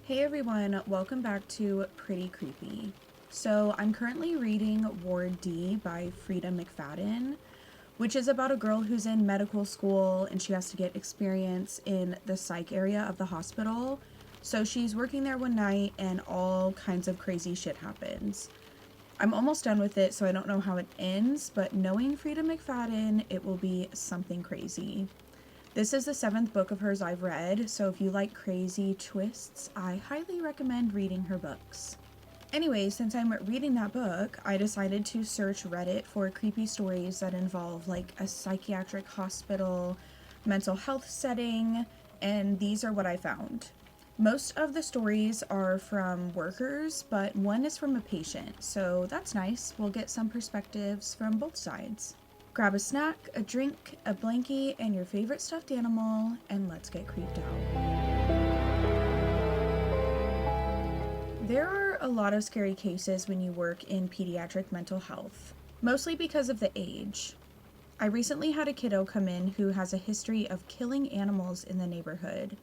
Hey everyone, welcome back to Pretty Creepy. So, I'm currently reading Ward D by Frida McFadden, which is about a girl who's in medical school and she has to get experience in the psych area of the hospital. So, she's working there one night and all kinds of crazy shit happens. I'm almost done with it, so I don't know how it ends, but knowing Frida McFadden, it will be something crazy. This is the seventh book of hers I've read, so if you like crazy twists, I highly recommend reading her books. Anyway, since I'm reading that book, I decided to search Reddit for creepy stories that involve like a psychiatric hospital, mental health setting, and these are what I found. Most of the stories are from workers, but one is from a patient, so that's nice. We'll get some perspectives from both sides. Grab a snack, a drink, a blankie, and your favorite stuffed animal, and let's get creeped out. There are a lot of scary cases when you work in pediatric mental health, mostly because of the age. I recently had a kiddo come in who has a history of killing animals in the neighborhood,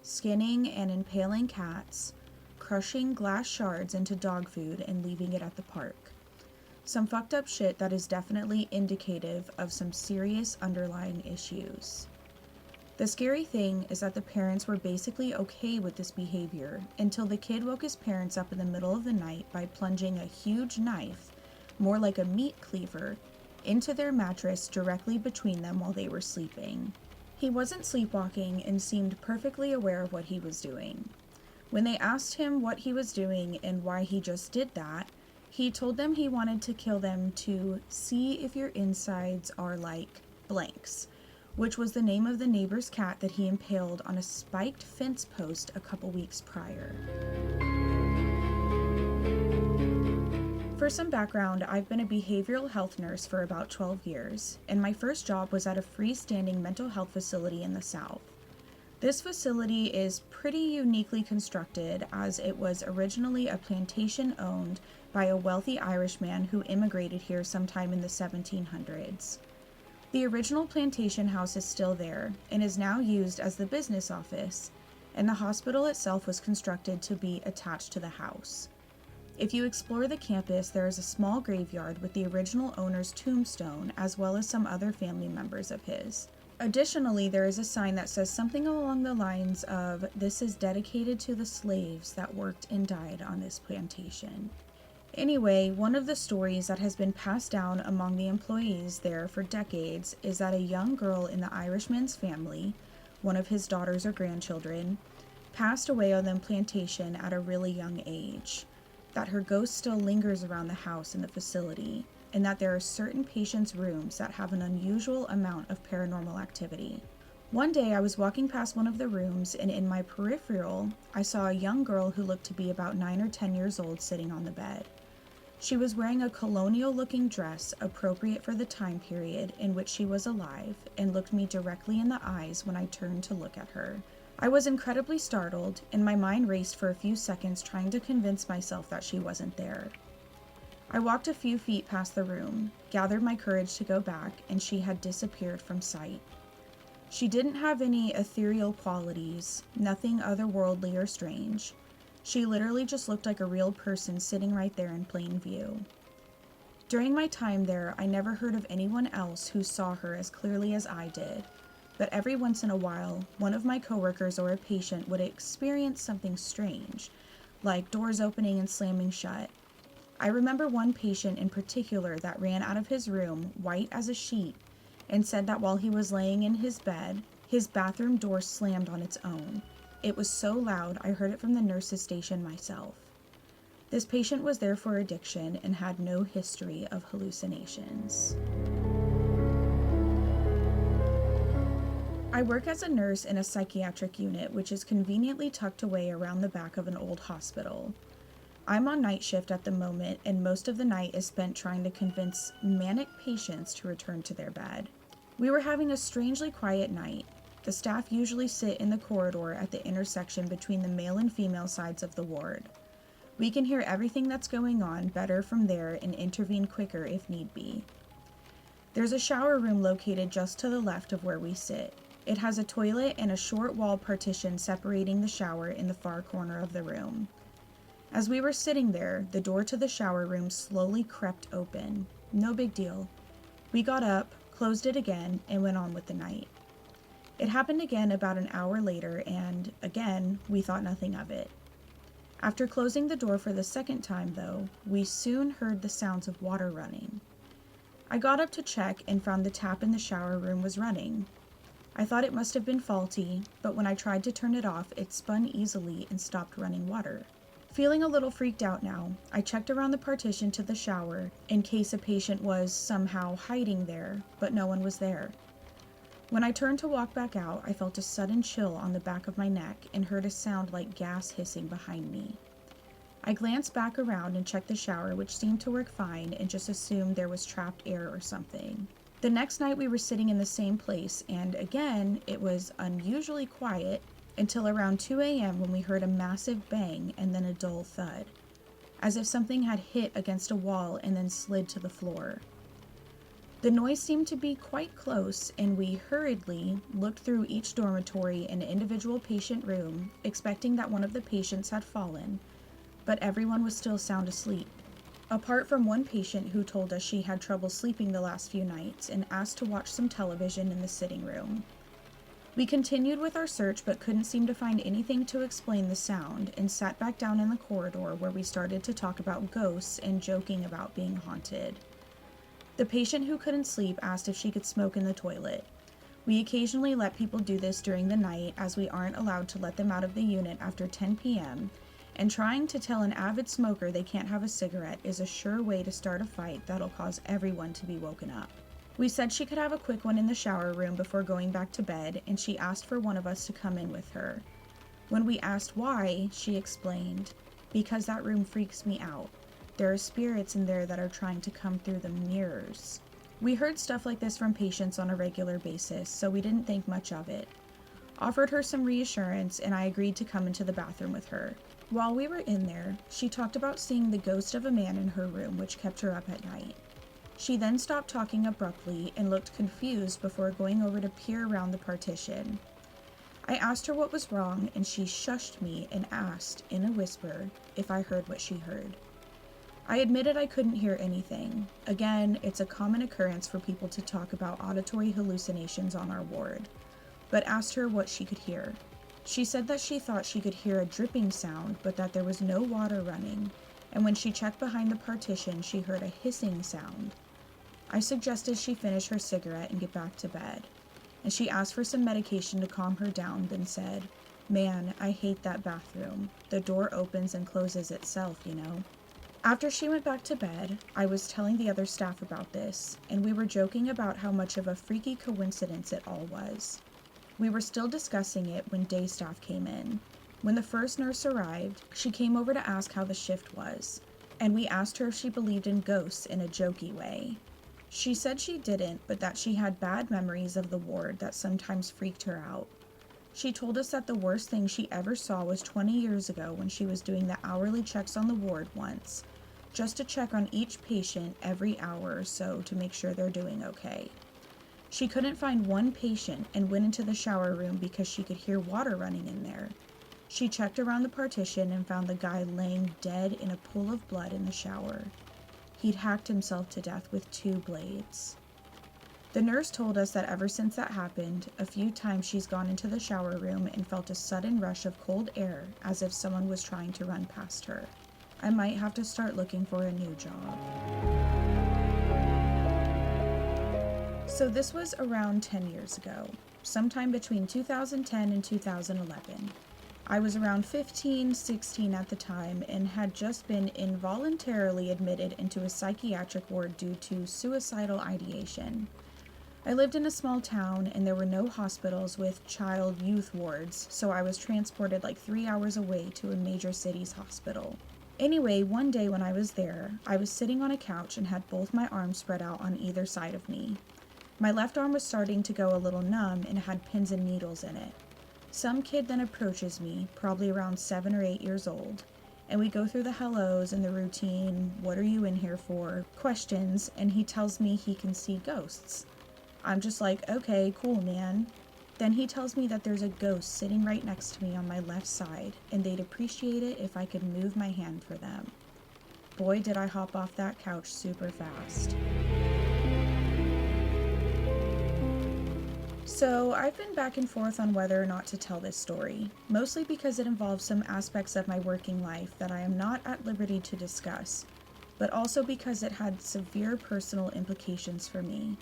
skinning and impaling cats, crushing glass shards into dog food and leaving it at the park. Some fucked up shit that is definitely indicative of some serious underlying issues. The scary thing is that the parents were basically okay with this behavior until the kid woke his parents up in the middle of the night by plunging a huge knife, more like a meat cleaver, into their mattress directly between them while they were sleeping. He wasn't sleepwalking and seemed perfectly aware of what he was doing. When they asked him what he was doing and why he just did that, he told them he wanted to kill them to see if your insides are like blanks, which was the name of the neighbor's cat that he impaled on a spiked fence post a couple weeks prior. For some background, I've been a behavioral health nurse for about 12 years, and my first job was at a freestanding mental health facility in the South. This facility is pretty uniquely constructed as it was originally a plantation owned by a wealthy Irishman who immigrated here sometime in the 1700s. The original plantation house is still there and is now used as the business office, and the hospital itself was constructed to be attached to the house. If you explore the campus, there is a small graveyard with the original owner's tombstone as well as some other family members of his. Additionally, there is a sign that says something along the lines of, "This is dedicated to the slaves that worked and died on this plantation." Anyway, one of the stories that has been passed down among the employees there for decades is that a young girl in the Irishman's family, one of his daughters or grandchildren, passed away on the plantation at a really young age, that her ghost still lingers around the house and the facility, and that there are certain patients' rooms that have an unusual amount of paranormal activity. One day I was walking past one of the rooms, and in my peripheral, I saw a young girl who looked to be about 9 or 10 years old sitting on the bed. She was wearing a colonial-looking dress appropriate for the time period in which she was alive and looked me directly in the eyes when I turned to look at her. I was incredibly startled, and my mind raced for a few seconds trying to convince myself that she wasn't there. I walked a few feet past the room, gathered my courage to go back, and she had disappeared from sight. She didn't have any ethereal qualities, nothing otherworldly or strange. She literally just looked like a real person sitting right there in plain view. During my time there, I never heard of anyone else who saw her as clearly as I did, but every once in a while, one of my coworkers or a patient would experience something strange, like doors opening and slamming shut. I remember one patient in particular that ran out of his room, white as a sheet, and said that while he was laying in his bed, his bathroom door slammed on its own. It was so loud I heard it from the nurse's station myself. This patient was there for addiction and had no history of hallucinations. I work as a nurse in a psychiatric unit, which is conveniently tucked away around the back of an old hospital. I'm on night shift at the moment, and most of the night is spent trying to convince manic patients to return to their bed. We were having a strangely quiet night. The staff usually sit in the corridor at the intersection between the male and female sides of the ward. We can hear everything that's going on better from there and intervene quicker if need be. There's a shower room located just to the left of where we sit. It has a toilet and a short wall partition separating the shower in the far corner of the room. As we were sitting there, the door to the shower room slowly crept open. No big deal. We got up, closed it again, and went on with the night. It happened again about an hour later, and, again, we thought nothing of it. After closing the door for the second time, though, we soon heard the sounds of water running. I got up to check and found the tap in the shower room was running. I thought it must have been faulty, but when I tried to turn it off, it spun easily and stopped running water. Feeling a little freaked out now, I checked around the partition to the shower in case a patient was somehow hiding there, but no one was there. When I turned to walk back out, I felt a sudden chill on the back of my neck and heard a sound like gas hissing behind me. I glanced back around and checked the shower, which seemed to work fine, and just assumed there was trapped air or something. The next night we were sitting in the same place, and again, it was unusually quiet until around 2 a.m. when we heard a massive bang and then a dull thud, as if something had hit against a wall and then slid to the floor. The noise seemed to be quite close, and we hurriedly looked through each dormitory and individual patient room, expecting that one of the patients had fallen, but everyone was still sound asleep. Apart from one patient who told us she had trouble sleeping the last few nights and asked to watch some television in the sitting room. We continued with our search but couldn't seem to find anything to explain the sound and sat back down in the corridor where we started to talk about ghosts and joking about being haunted. The patient who couldn't sleep asked if she could smoke in the toilet. We occasionally let people do this during the night as we aren't allowed to let them out of the unit after 10 p.m., and trying to tell an avid smoker they can't have a cigarette is a sure way to start a fight that'll cause everyone to be woken up. We said she could have a quick one in the shower room before going back to bed, and she asked for one of us to come in with her. When we asked why, she explained, "Because that room freaks me out. There are spirits in there that are trying to come through the mirrors." We heard stuff like this from patients on a regular basis, so we didn't think much of it. Offered her some reassurance, and I agreed to come into the bathroom with her. While we were in there, she talked about seeing the ghost of a man in her room, which kept her up at night. She then stopped talking abruptly and looked confused before going over to peer around the partition. I asked her what was wrong, and she shushed me and asked, in a whisper, if I heard what she heard. I admitted I couldn't hear anything. Again, it's a common occurrence for people to talk about auditory hallucinations on our ward, but asked her what she could hear. She said that she thought she could hear a dripping sound, but that there was no water running, and when she checked behind the partition, she heard a hissing sound. I suggested she finish her cigarette and get back to bed, and she asked for some medication to calm her down, then said, "Man, I hate that bathroom. The door opens and closes itself, you know." After she went back to bed, I was telling the other staff about this, and we were joking about how much of a freaky coincidence it all was. We were still discussing it when day staff came in. When the first nurse arrived, she came over to ask how the shift was, and we asked her if she believed in ghosts in a jokey way. She said she didn't, but that she had bad memories of the ward that sometimes freaked her out. She told us that the worst thing she ever saw was 20 years ago when she was doing the hourly checks on the ward once, just to check on each patient every hour or so to make sure they're doing okay. She couldn't find one patient and went into the shower room because she could hear water running in there. She checked around the partition and found the guy laying dead in a pool of blood in the shower. He'd hacked himself to death with 2 blades. The nurse told us that ever since that happened, a few times she's gone into the shower room and felt a sudden rush of cold air as if someone was trying to run past her. I might have to start looking for a new job. So this was around 10 years ago, sometime between 2010 and 2011. I was around 15, 16 at the time and had just been involuntarily admitted into a psychiatric ward due to suicidal ideation. I lived in a small town and there were no hospitals with child youth wards, so I was transported like 3 hours away to a major city's hospital. Anyway, one day when I was there, I was sitting on a couch and had both my arms spread out on either side of me. My left arm was starting to go a little numb and had pins and needles in it. Some kid then approaches me, probably around 7 or 8 years old, and we go through the hellos and the routine, "What are you in here for?" questions, and he tells me he can see ghosts. I'm just like, "Okay, cool, man." Then he tells me that there's a ghost sitting right next to me on my left side, and they'd appreciate it if I could move my hand for them. Boy, did I hop off that couch super fast. So, I've been back and forth on whether or not to tell this story, mostly because it involves some aspects of my working life that I am not at liberty to discuss, but also because it had severe personal implications for me.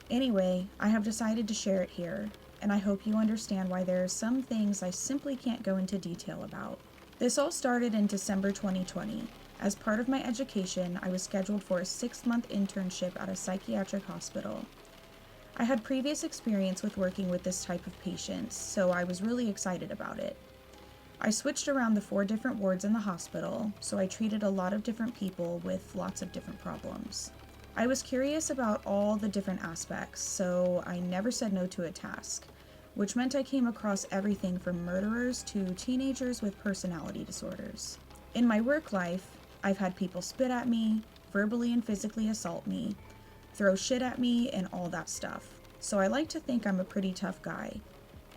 Anyway, I have decided to share it here, and I hope you understand why there are some things I simply can't go into detail about. This all started in December 2020. As part of my education, I was scheduled for a 6-month internship at a psychiatric hospital. I had previous experience with working with this type of patients, so I was really excited about it. I switched around the 4 different wards in the hospital, so I treated a lot of different people with lots of different problems. I was curious about all the different aspects, so I never said no to a task, which meant I came across everything from murderers to teenagers with personality disorders. In my work life, I've had people spit at me, verbally and physically assault me, throw shit at me, and all that stuff. So I like to think I'm a pretty tough guy.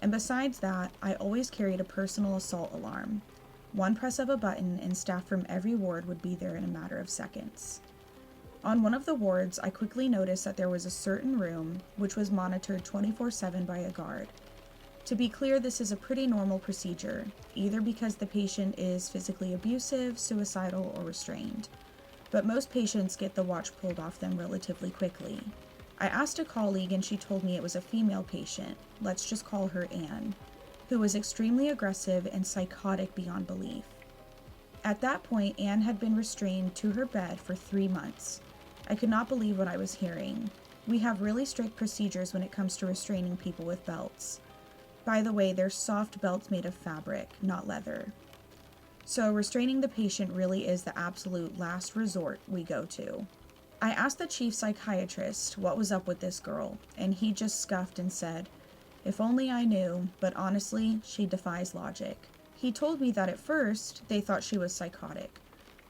And besides that, I always carried a personal assault alarm. One press of a button and staff from every ward would be there in a matter of seconds. On one of the wards, I quickly noticed that there was a certain room which was monitored 24/7 by a guard. To be clear, this is a pretty normal procedure, either because the patient is physically abusive, suicidal, or restrained. But most patients get the watch pulled off them relatively quickly. I asked a colleague and she told me it was a female patient, let's just call her Anne, who was extremely aggressive and psychotic beyond belief. At that point, Anne had been restrained to her bed for 3 months. I could not believe what I was hearing. We have really strict procedures when it comes to restraining people with belts. By the way, they're soft belts made of fabric, not leather. So restraining the patient really is the absolute last resort we go to. I asked the chief psychiatrist what was up with this girl, and he just scoffed and said, "If only I knew, but honestly, she defies logic." He told me that at first, they thought she was psychotic,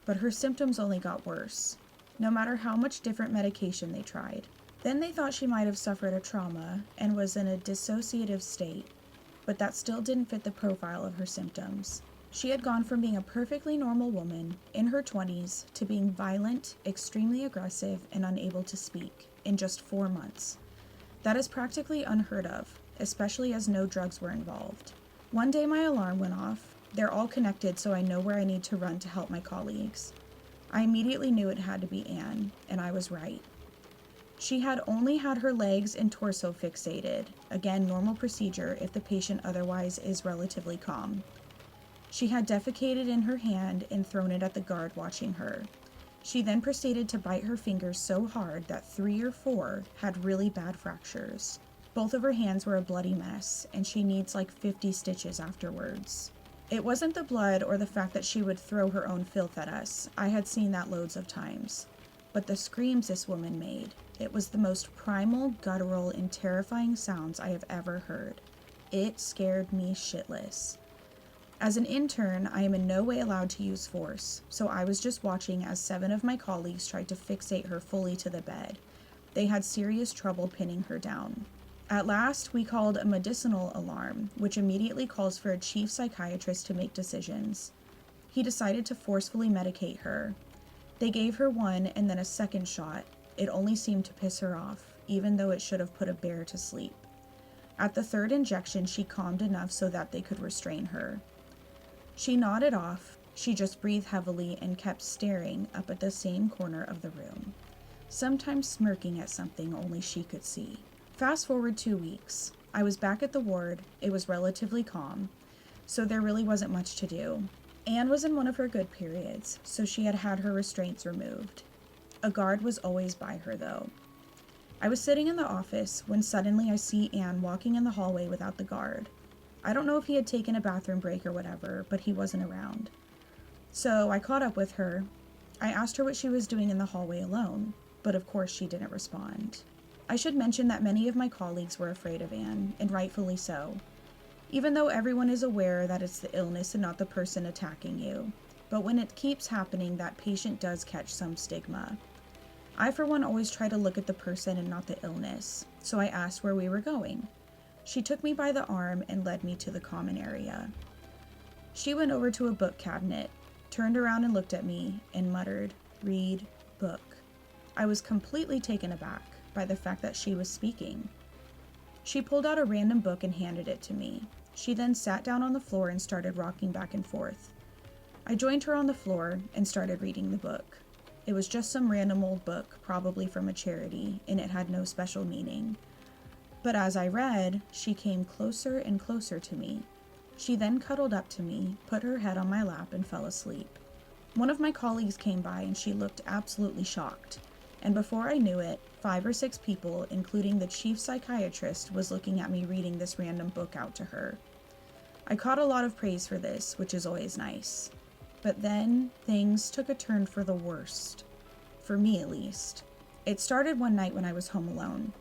but her symptoms only got worse, no matter how much different medication they tried. Then they thought she might have suffered a trauma and was in a dissociative state, but that still didn't fit the profile of her symptoms. She had gone from being a perfectly normal woman in her 20s to being violent, extremely aggressive, and unable to speak in just 4 months. That is practically unheard of, especially as no drugs were involved. One day my alarm went off. They're all connected, so I know where I need to run to help my colleagues. I immediately knew it had to be Anne, and I was right. She had only had her legs and torso fixated, again normal procedure if the patient otherwise is relatively calm. She had defecated in her hand and thrown it at the guard watching her. She then proceeded to bite her fingers so hard that 3 or 4 had really bad fractures. Both of her hands were a bloody mess, and she needs like 50 stitches afterwards. It wasn't the blood or the fact that she would throw her own filth at us. I had seen that loads of times. But the screams this woman made. It was the most primal, guttural, and terrifying sounds I have ever heard. It scared me shitless. As an intern, I am in no way allowed to use force, so I was just watching as 7 of my colleagues tried to fixate her fully to the bed. They had serious trouble pinning her down. At last, we called a medicinal alarm, which immediately calls for a chief psychiatrist to make decisions. He decided to forcefully medicate her. They gave her 1 and then a 2nd shot. It only seemed to piss her off, even though it should have put a bear to sleep. At the 3rd injection, she calmed enough so that they could restrain her. She nodded off. She just breathed heavily and kept staring up at the same corner of the room, sometimes smirking at something only she could see. Fast forward 2 weeks. I was back at the ward. It was relatively calm, so there really wasn't much to do. Anne was in one of her good periods, so she had had her restraints removed. A guard was always by her, though. I was sitting in the office when suddenly I see Anne walking in the hallway without the guard. I don't know if he had taken a bathroom break or whatever, but he wasn't around. So I caught up with her. I asked her what she was doing in the hallway alone, but of course she didn't respond. I should mention that many of my colleagues were afraid of Anne, and rightfully so. Even though everyone is aware that it's the illness and not the person attacking you. But when it keeps happening, that patient does catch some stigma. I, for one, always try to look at the person and not the illness, so I asked where we were going. She took me by the arm and led me to the common area. She went over to a book cabinet, turned around and looked at me, and muttered, "Read book." I was completely taken aback by the fact that she was speaking. She pulled out a random book and handed it to me. She then sat down on the floor and started rocking back and forth. I joined her on the floor and started reading the book. It was just some random old book, probably from a charity, and it had no special meaning. But as I read, she came closer and closer to me. She then cuddled up to me, put her head on my lap, and fell asleep. One of my colleagues came by and she looked absolutely shocked. And before I knew it, 5 or 6 people, including the chief psychiatrist, was looking at me reading this random book out to her. I caught a lot of praise for this, which is always nice. But then, things took a turn for the worst. For me, at least. It started one night when I was home alone.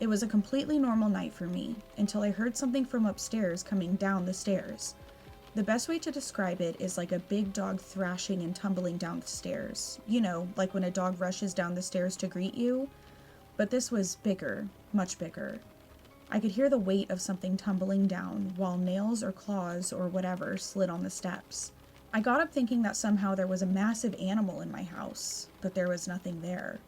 It was a completely normal night for me, until I heard something from upstairs coming down the stairs. The best way to describe it is like a big dog thrashing and tumbling down the stairs. You know, like when a dog rushes down the stairs to greet you. But this was bigger, much bigger. I could hear the weight of something tumbling down, while nails or claws or whatever slid on the steps. I got up thinking that somehow there was a massive animal in my house, but there was nothing there.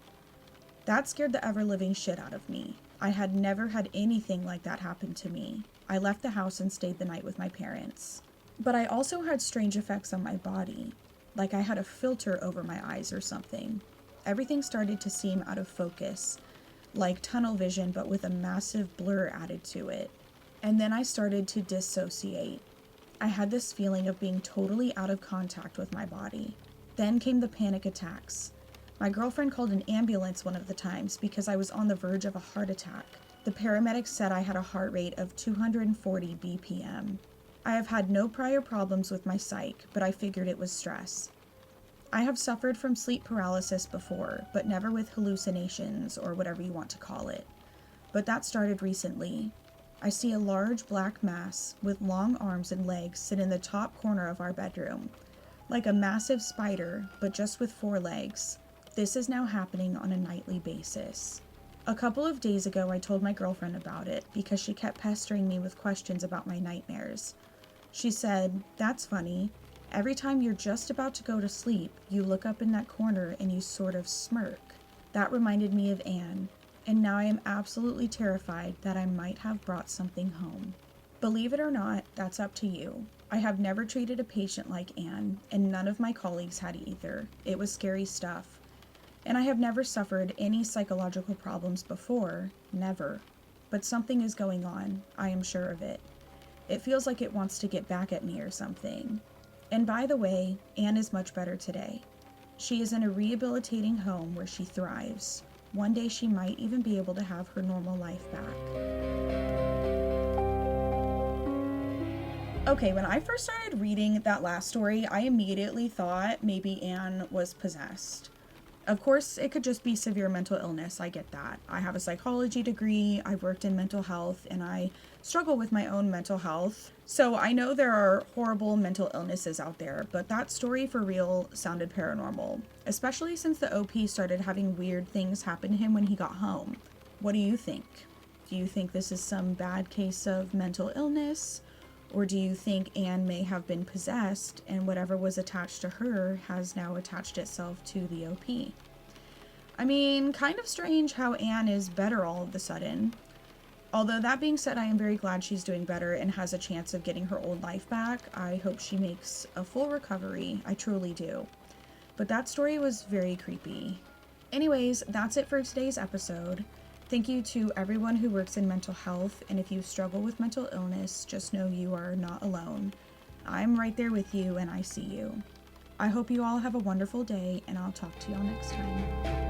That scared the ever-living shit out of me. I had never had anything like that happen to me. I left the house and stayed the night with my parents. But I also had strange effects on my body, like I had a filter over my eyes or something. Everything started to seem out of focus, like tunnel vision but with a massive blur added to it. And then I started to dissociate. I had this feeling of being totally out of contact with my body. Then came the panic attacks. My girlfriend called an ambulance one of the times because I was on the verge of a heart attack. The paramedics said I had a heart rate of 240 BPM. I have had no prior problems with my psych, but I figured it was stress. I have suffered from sleep paralysis before, but never with hallucinations or whatever you want to call it. But that started recently. I see a large black mass with long arms and legs sit in the top corner of our bedroom, like a massive spider, but just with 4 legs. This is now happening on a nightly basis. A couple of days ago, I told my girlfriend about it because she kept pestering me with questions about my nightmares. She said, "That's funny. Every time you're just about to go to sleep, you look up in that corner and you sort of smirk." That reminded me of Anne, and now I am absolutely terrified that I might have brought something home. Believe it or not, that's up to you. I have never treated a patient like Anne, and none of my colleagues had either. It was scary stuff. And I have never suffered any psychological problems before, never. But something is going on, I am sure of it. It feels like it wants to get back at me or something. And by the way, Anne is much better today. She is in a rehabilitating home where she thrives. One day she might even be able to have her normal life back. Okay, when I first started reading that last story, I immediately thought maybe Anne was possessed. Of course, it could just be severe mental illness, I get that. I have a psychology degree, I've worked in mental health, and I struggle with my own mental health. So I know there are horrible mental illnesses out there, but that story for real sounded paranormal, especially since the OP started having weird things happen to him when he got home. What do you think? Do you think this is some bad case of mental illness? Or do you think Anne may have been possessed and whatever was attached to her has now attached itself to the OP? I mean, kind of strange how Anne is better all of a sudden. Although that being said, I am very glad she's doing better and has a chance of getting her old life back. I hope she makes a full recovery. I truly do. But that story was very creepy. Anyways, that's it for today's episode. Thank you to everyone who works in mental health, and if you struggle with mental illness, just know you are not alone. I'm right there with you, and I see you. I hope you all have a wonderful day, and I'll talk to y'all next time.